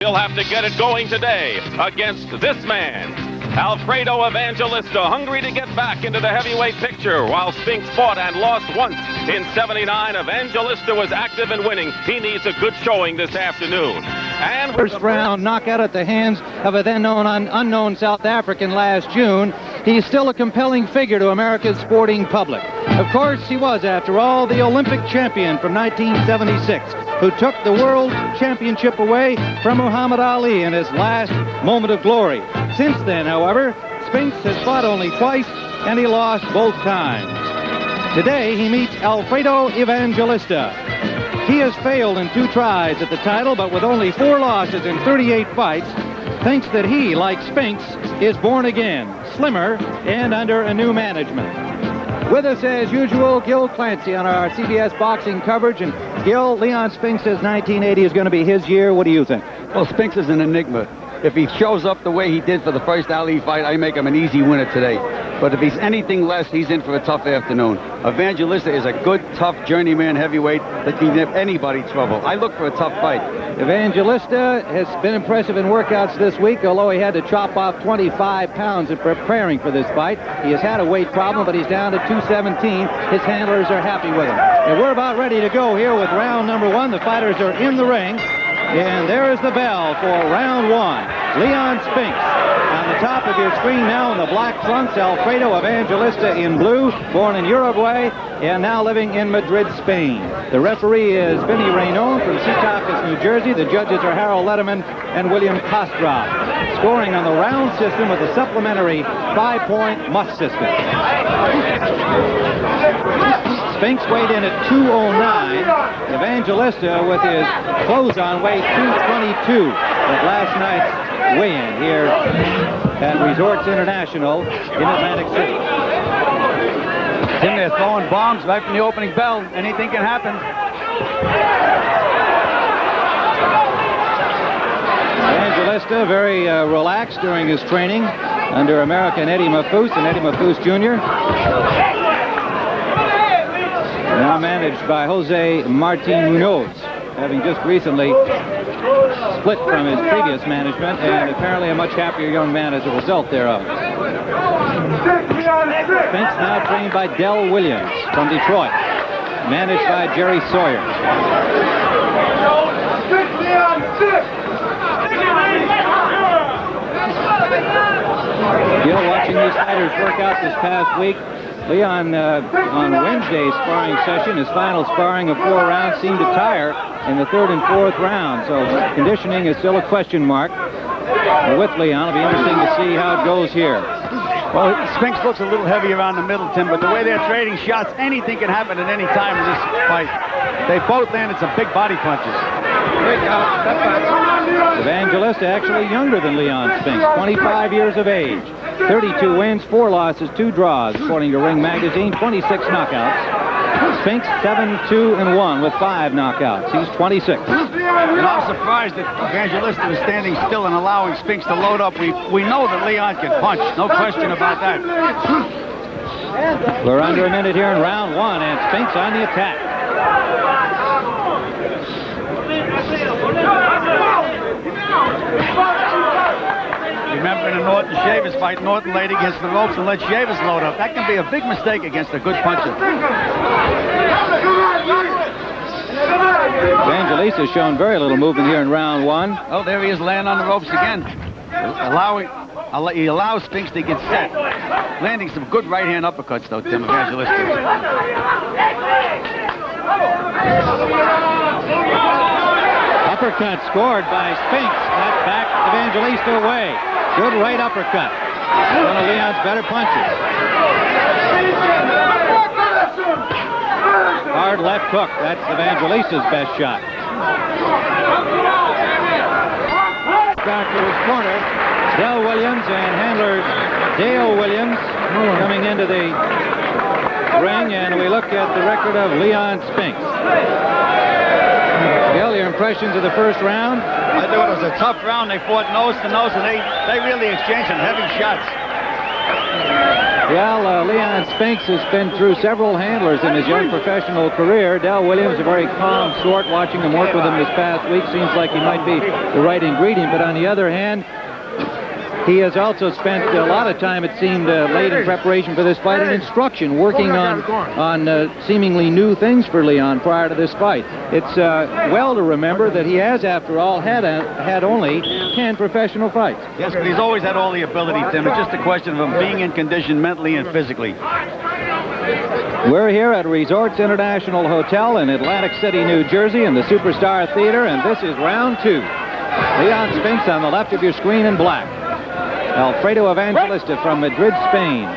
he'll have to get it going today against this man, Alfredo Evangelista, hungry to get back into the heavyweight picture. While Spinks fought and lost once in '79, Evangelista was active and winning. He needs a good showing this afternoon. And first round knockout at the hands of a then unknown South African last June, he's still a compelling figure to America's sporting public. Of course, he was, after all, the Olympic champion from 1976, who took the world championship away from Muhammad Ali in his last moment of glory. Since then, however, Spinks has fought only twice, and he lost both times. Today, he meets Alfredo Evangelista. He has failed in 2 tries at the title, but with only 4 losses in 38 fights, thinks that he, like Spinks, is born again, slimmer, and under a new management. With us, as usual, Gil Clancy on our CBS boxing coverage. And Gil, Leon Spinks says 1980 is going to be his year. What do you think? Well, Spinks is an enigma. If he shows up the way he did for the first Ali fight, I make him an easy winner today. But if he's anything less, he's in for a tough afternoon. Evangelista is a good, tough journeyman heavyweight that can give anybody trouble. I look for a tough fight. Evangelista has been impressive in workouts this week, although he had to chop off 25 pounds in preparing for this fight. He has had a weight problem, but he's down to 217. His handlers are happy with him. And we're about ready to go here with round number 1. The fighters are in the ring. And there is the bell for round 1. Leon Spinks on the top of your screen now in the black trunks. Alfredo Evangelista in blue, born in Uruguay and now living in Madrid, Spain. The referee is Vinny Raynon from Secaucus, New Jersey. The judges are Harold Letterman and William Kostrov. Scoring on the round system with a supplementary 5-point must system. Spinks weighed in at 209. Evangelista, with his clothes on, weighed 222 at last night's weigh-in here at Resorts International in Atlantic City. Tim, they're throwing bombs right from the opening bell. Anything can happen. Evangelista very relaxed during his training under American Eddie Mafous and Eddie Mafous Jr. Now managed by Jose Martin Munoz, having just recently split from his previous management, and apparently a much happier young man as a result thereof. Spinks now trained by Del Williams from Detroit, managed by Jerry Sawyer. Gil, watching these fighters work out this past week, Leon, on Wednesday's sparring session, his final sparring of 4 rounds, seemed to tire in the 3rd and 4th round. So conditioning is still a question mark with Leon. It'll be interesting to see how it goes here. Well, Spinks looks a little heavy around the middle, Tim, but the way they're trading shots, anything can happen at any time in this fight. They both landed some big body punches. Evangelista actually younger than Leon Spinks, 25 years of age. 32 wins, 4 losses, 2 draws, according to Ring Magazine, 26 knockouts. Spinks 7-2-1 with 5 knockouts. He's 26. And I'm surprised that Evangelista is standing still and allowing Spinks to load up. We know that Leon can punch, no question about that. We're under a minute here in round 1, and Spinks on the attack. Remember in the Norton Shavers fight, Norton laid against the ropes and let Shavers load up. That can be a big mistake against a good puncher. Evangelista has shown very little movement here in round 1. Oh, there he is laying on the ropes again. He allows Spinks to get set. Landing some good right-hand uppercuts, though, Tim Evangelista. Uppercut scored by Spinks. That backed Evangelista away. Good right uppercut. One of Leon's better punches. Hard left hook. That's Evangelista's best shot. Back to his corner. Del Williams and handler Dale Williams coming into the ring, and we look at the record of Leon Spinks. Bill, your impressions of the first round? I thought it was a tough round. They fought nose to nose, and they really exchanged some heavy shots. Well, Leon Spinks has been through several handlers in his young professional career. Del Williams, a very calm sort. Watching him work with him this past week, seems like he might be the right ingredient. But on the other hand, he has also spent a lot of time, it seemed, late in preparation for this fight in instruction, working on seemingly new things for Leon prior to this fight. It's well to remember that he has, after all, had only 10 professional fights. Yes, but he's always had all the ability, Tim. It's just a question of him being in condition mentally and physically. We're here at Resorts International Hotel in Atlantic City, New Jersey, in the Superstar Theater, and this is round 2. Leon Spinks on the left of your screen in black. Alfredo Evangelista from Madrid, Spain.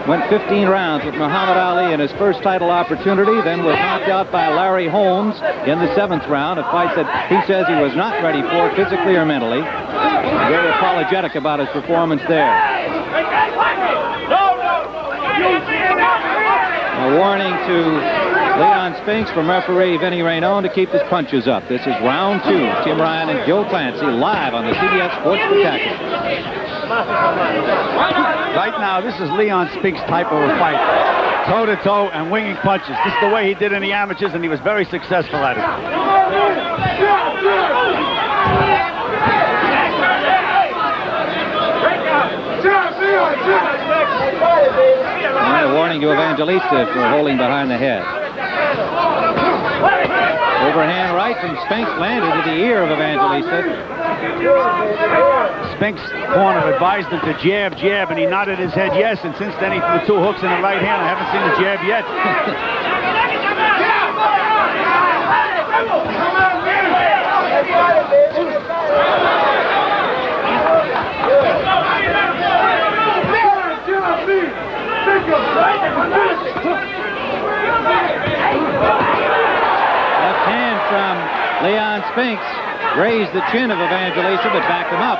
Went 15 rounds with Muhammad Ali in his first title opportunity, then was knocked out by Larry Holmes in the 7th round, a fight that he says he was not ready for physically or mentally. Very apologetic about his performance there. A warning to Leon Spinks from referee Vinny Raynone to keep his punches up. This is round 2. Tim Ryan and Joe Clancy live on the CBS Sports Spectacular. Right now, this is Leon Spinks' type of a fight. Toe-to-toe and winging punches. This is the way he did in the amateurs, and he was very successful at it. And a warning to Evangelista for holding behind the head. Overhand right from Spinks landed to the ear of Evangelista. Spinks' corner advised him to jab, jab, and he nodded his head yes, and since then he threw 2 hooks in the right hand. I haven't seen the jab yet. Left hand from Leon Spinks raised the chin of Evangelista, but backed him up.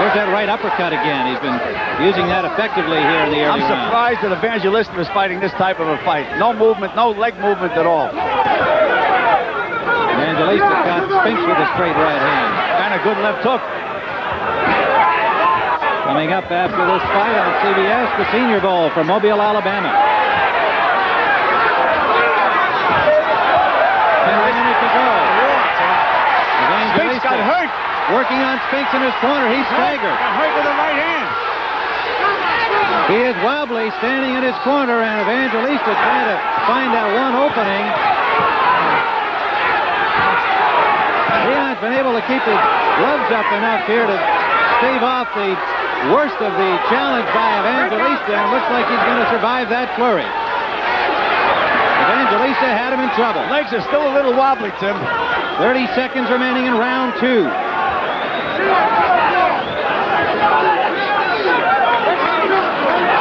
There's that right uppercut again. He's been using that effectively here in the early I'm surprised that Evangelista is fighting this type of a fight. No movement, no leg movement at all. Evangelista caught Spinks with a straight right hand. And a good left hook. Coming up after this fight on CBS, the Senior Bowl from Mobile, Alabama. 10 minutes to go. Spinks got hurt. Working on Spinks in his corner. He's staggered. Got hurt with the right hand. He is wobbly, standing in his corner, and Evangelista trying to find that one opening. Leon's been able to keep his gloves up enough here to stave off the worst of the challenge by Evangelista, and looks like he's going to survive that flurry. Evangelista had him in trouble. Legs are still a little wobbly, Tim. 30 seconds remaining in round 2.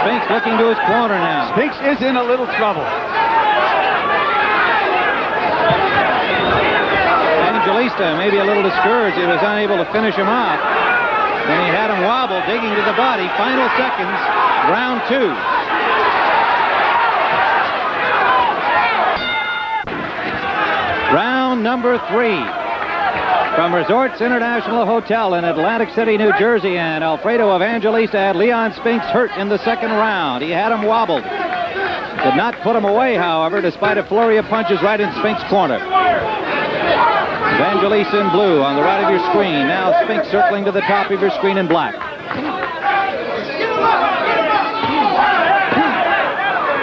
Spinks looking to his corner now. Spinks is in a little trouble. Evangelista maybe a little discouraged. He was unable to finish him off. Then he had him wobble, digging to the body. Final seconds, round 2. Round number 3. From Resorts International Hotel in Atlantic City, New Jersey, and Alfredo Evangelista had Leon Spinks hurt in the 2nd round. He had him wobbled. Did not put him away, however, despite a flurry of punches right in Spinks' corner. Evangelista in blue on the right of your screen. Now Spinks circling to the top of your screen in black.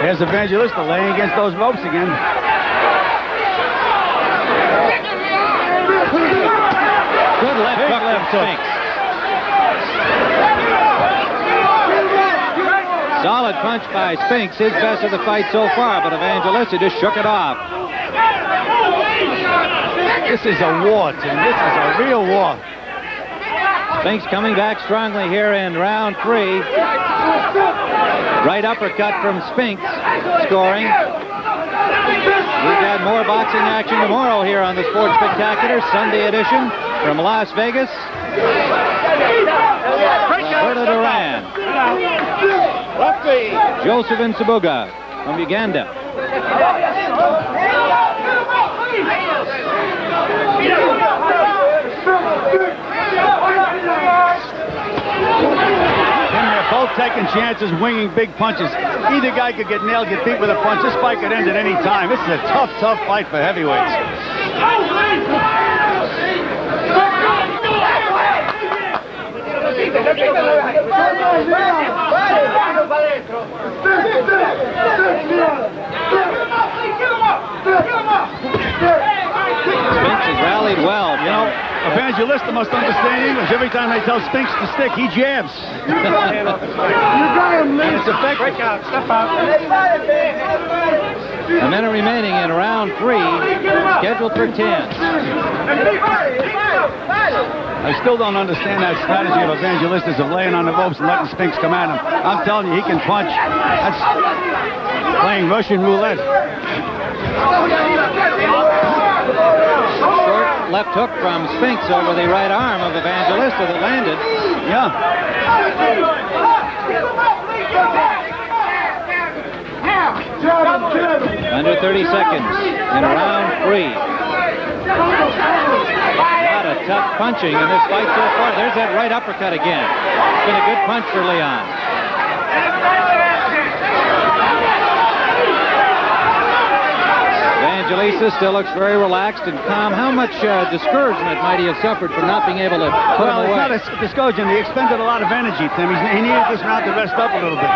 Here's Evangelista laying against those ropes again. Good left hook from Spinks. Solid punch by Spinks, his best of the fight so far, but Evangelista just shook it off. This is a war, Tim. This is a real war. Spinks coming back strongly here in round 3. Right uppercut from Spinks, scoring. We've got more boxing action tomorrow here on the Sports Spectacular, Sunday edition from Las Vegas. Alberto Duran. Joseph Nsabuga from Uganda. They're both taking chances, winging big punches. Either guy could get nailed, get beat with a punch. This fight could end at any time. This is a tough, tough fight for heavyweights. Spinks has rallied well. You know, Evangelista must understand English. Every time they tell Spinks to stick, he jabs. You got him, Lee. It's effective. Break out. Step out. A minute remaining in round 3, scheduled for 10. I still don't understand that strategy of Evangelista's of laying on the ropes and letting Spinks come at him. I'm telling you, he can punch. That's playing Russian roulette. Short left hook from Spinks over the right arm of Evangelista that landed. Yeah. Under 30 seconds in round 3. A lot of tough punching in this fight so far. There's that right uppercut again. It's been a good punch for Leon. Evangelista still looks very relaxed and calm. How much discouragement might he have suffered from not being able to put him away? Well, it's not discouraging. He expended a lot of energy, Tim. He needed this round to rest up a little bit.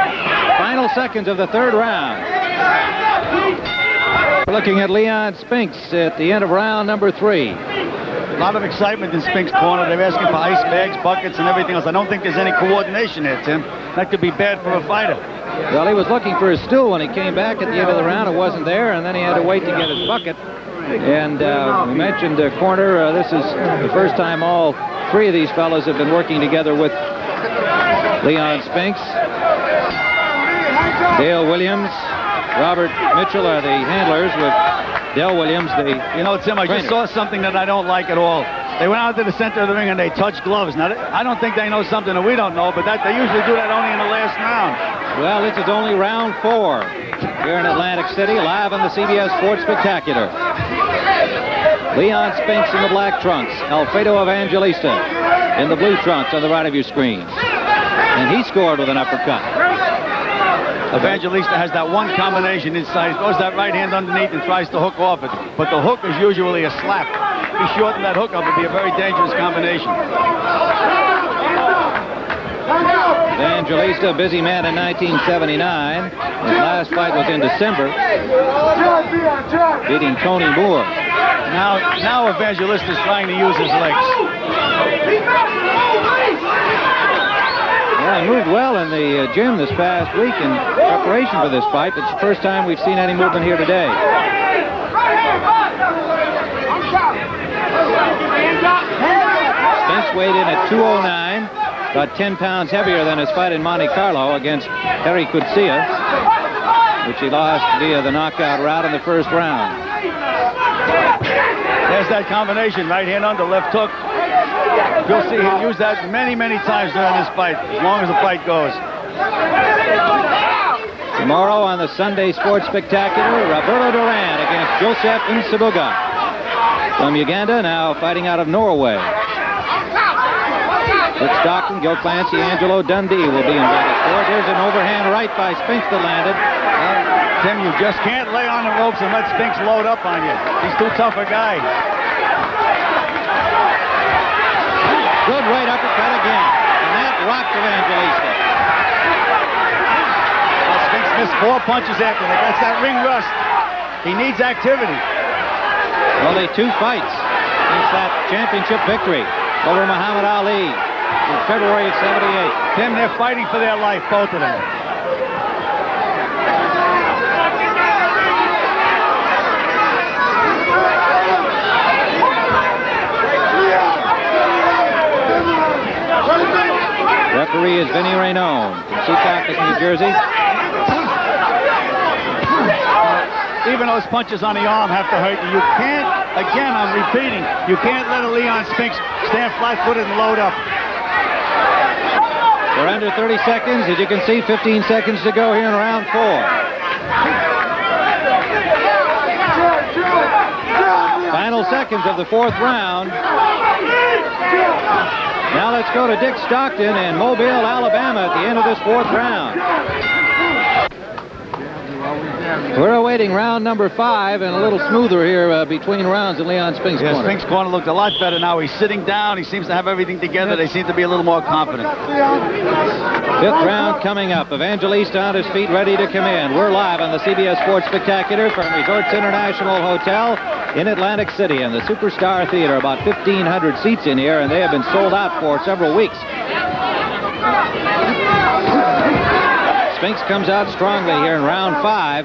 Final seconds of the third round. We're looking at Leon Spinks at the end of round number 3. A lot of excitement in Spinks' corner. They're asking for ice bags, buckets, and everything else. I don't think there's any coordination there, Tim. That could be bad for a fighter. Well, he was looking for his stool when he came back at the end of the round. It wasn't there, and then he had to wait to get his bucket. And we mentioned the corner. This is the first time all 3 of these fellows have been working together with Leon Spinks. Dale Williams, Robert Mitchell are the handlers with Dale Williams, the You know, Tim, I just saw something that I don't like at all. They went out to the center of the ring and they touched gloves. Now, I don't think they know something that we don't know, but they usually do that only in the last round. Well, this is only round 4 here in Atlantic City, live on the CBS Sports Spectacular. Leon Spinks in the black trunks, Alfredo Evangelista in the blue trunks on the right of your screen. And he scored with an uppercut. Evangelista has that one combination inside. He throws that right hand underneath and tries to hook off it. But the hook is usually a slap. If he shortened that hook up, it'd be a very dangerous combination. Evangelista, a busy man in 1979. His last fight was in December, beating Tony Moore. Now Evangelista is trying to use his legs. Well, he moved well in the gym this past week in preparation for this fight. It's the first time we've seen any movement here today. Spinks weighed in at 209, about 10 pounds heavier than his fight in Monte Carlo against Harry Kutsia, which he lost via the knockout route in the first round. There's that combination, right hand under, left hook. You'll see him use that many, many times during this fight, as long as the fight goes. Tomorrow on the Sunday Sports Spectacular, Roberto Duran against Joseph Nsabuga. From Uganda, now fighting out of Norway. Rick Stockton, Gil Clancy, Angelo Dundee will be invited for it. There's an overhand right by Spinks that landed. Tim, you just can't lay on the ropes and let Spinks load up on you. He's too tough a guy. Good right uppercut again. And that rocked Evangelista. Well, Spinks missed 4 punches after that. That's that ring rust. He needs activity. Only 2 fights since that championship victory over Muhammad Ali in February of '78. Tim, they're fighting for their life, both of them. Referee is Vinny Raynone from Secaucus, New Jersey. Even those punches on the arm have to hurt you. You can't, again, I'm repeating, you can't let a Leon Spinks stand flat-footed and load up. We're under 30 seconds. As you can see, 15 seconds to go here in round 4. Final seconds of the 4th round. Now let's let's go to Dick Stockton in Mobile, Alabama at the end of this 4th round. We're awaiting round number 5, and a little smoother here between rounds in Leon Spinks' corner. Spinks' corner looked a lot better now. He's sitting down. He seems to have everything together. They seem to be a little more confident. 5th round coming up. Evangelista on his feet, ready to come in. We're live on the CBS Sports Spectacular from Resorts International Hotel in Atlantic City and the Superstar Theater. About 1,500 seats in here, and they have been sold out for several weeks. Spinks comes out strongly here in round 5.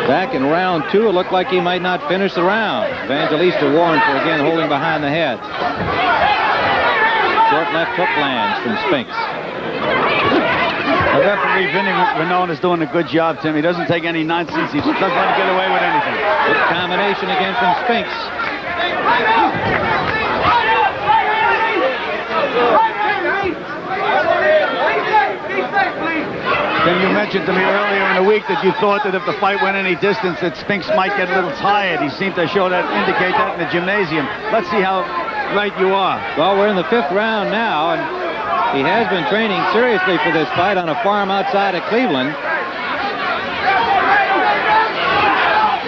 Back in round 2, it looked like he might not finish the round. Evangelista warned for again holding behind the head. Short left hook lands from Spinks. The referee, Vinny Renone, is doing a good job, Tim. He doesn't take any nonsense. He just doesn't let him get away with anything. Good combination again from Spinks. Then you mentioned to me earlier in the week that you thought that if the fight went any distance that Spinks might get a little tired. He seemed to indicate that in the gymnasium. Let's see how right you are. Well, we're in the 5th round now, and he has been training seriously for this fight on a farm outside of Cleveland.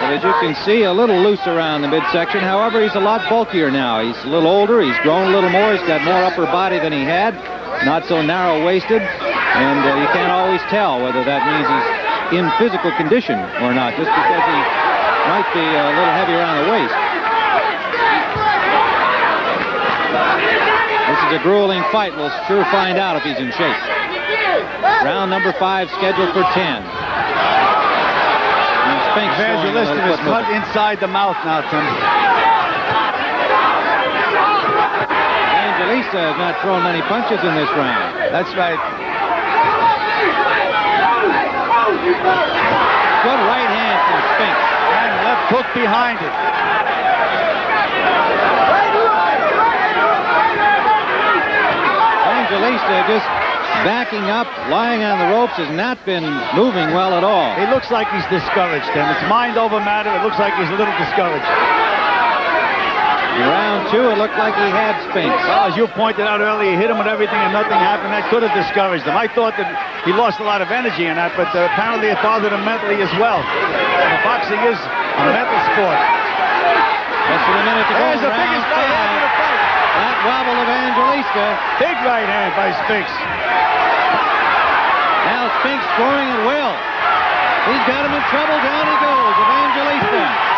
But as you can see, a little loose around the midsection. However, he's a lot bulkier now. He's a little older. He's grown a little more. He's got more upper body than he had. Not so narrow-waisted. And you can't always tell whether that means he's in physical condition or not, just because he might be a little heavier on the waist. This is a grueling fight. We'll sure find out if he's in shape. Round number 5 scheduled for 10. Evangelista is cut inside the mouth now, Tim. Evangelista has not thrown many punches in this round. That's right. Good right hand from Spinks. And left hook behind it. Evangelista just backing up, lying on the ropes, has not been moving well at all. He looks like he's discouraged, Tim. It's mind over matter. It looks like he's a little discouraged. In round 2, it looked like he had Spinks. Well, as you pointed out earlier, he hit him with everything and nothing happened. That could have discouraged him. I thought that he lost a lot of energy in that, but apparently it bothered him mentally as well. Boxing is a mental sport. Less than a minute to go. There's the biggest right hand of the fight. That wobble of Evangelista. Big right hand by Spinks. Now Spinks scoring at will. He's got him in trouble. Down he goes. Evangelista.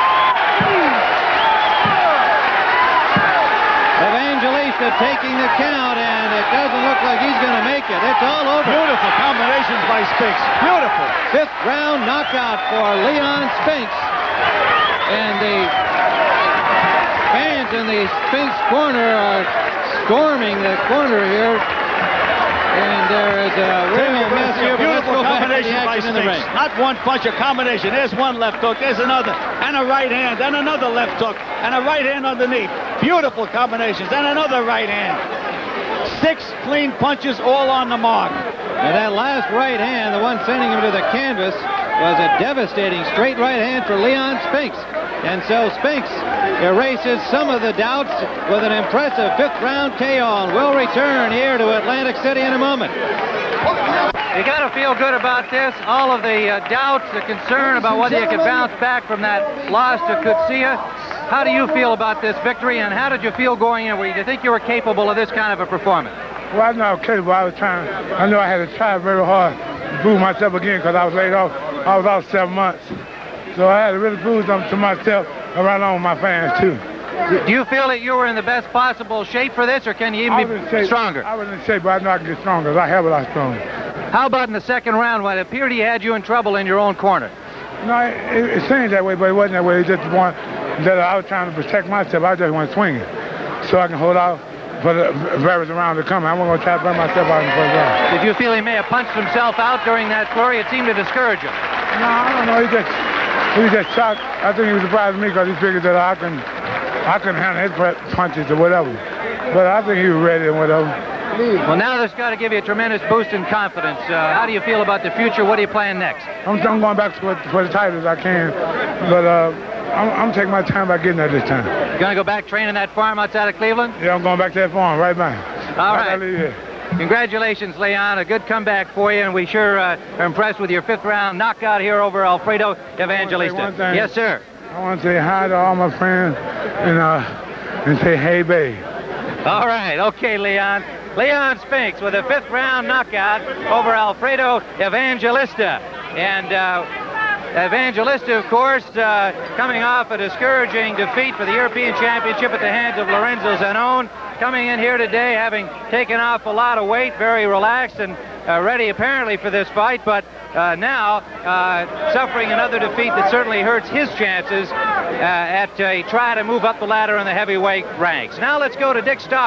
Evangelista taking the count, and it doesn't look like he's going to make it. It's all over. Beautiful combinations by Spinks. Beautiful. 5th round knockout for Leon Spinks. And the fans in the Spinks corner are storming the corner here. And there is a real mess here. Beautiful combination by Spinks. Not one punch, a combination. There's one left hook, there's another, and a right hand, and another left hook, and a right hand underneath. Beautiful combinations, and another right hand. 6 clean punches, all on the mark. And that last right hand, the one sending him to the canvas, was a devastating straight right hand for Leon Spinks. And so Spinks erases some of the doubts with an impressive 5th round KO. And we'll return here to Atlantic City in a moment. You got to feel good about this. All of the doubts, the concern about whether you could bounce back from that loss to Kutsia. How do you feel about this victory, and how did you feel going in? Did you think you were capable of this kind of a performance? Well, I know I was capable. I know I had to try very hard to prove myself again because I was laid off. I was out 7 months. So I had to really prove something to myself and right along with my fans, too. Do you feel that you were in the best possible shape for this, or can you even be stronger? I was in shape, but I know I can get stronger because I have a lot stronger. How about in the 2nd round when it appeared he had you in trouble in your own corner? No, it seemed that way, but it wasn't that way. It just one that I was trying to protect myself. I just went swinging so I can hold out for the various round to come. I wasn't going to try to burn myself out in the 1st round. Did you feel he may have punched himself out during that flurry? It seemed to discourage him. No, I don't know. He was just shocked. I think he was surprised at me because he figured that I couldn't handle his punches or whatever. But I think he was ready and whatever. Well, now this got to give you a tremendous boost in confidence. How do you feel about the future? What are you planning next? I'm going back for the title as I can. But I'm taking my time by getting there this time. You going to go back training that farm outside of Cleveland? Yeah, I'm going back to that farm right back. All right. I leave here. Congratulations, Leon. A good comeback for you, and we sure are impressed with your 5th round knockout here over Alfredo Evangelista. One thing. Yes, sir. I want to say hi to all my friends and say, hey, babe. All right. Okay, Leon. Leon Spinks with a 5th round knockout over Alfredo Evangelista. And Evangelista, of course, coming off a discouraging defeat for the European Championship at the hands of Lorenzo Zanon, coming in here today having taken off a lot of weight, very relaxed and ready apparently for this fight, but now suffering another defeat that certainly hurts his chances at a try to move up the ladder in the heavyweight ranks. Now let's go to Dick Stock.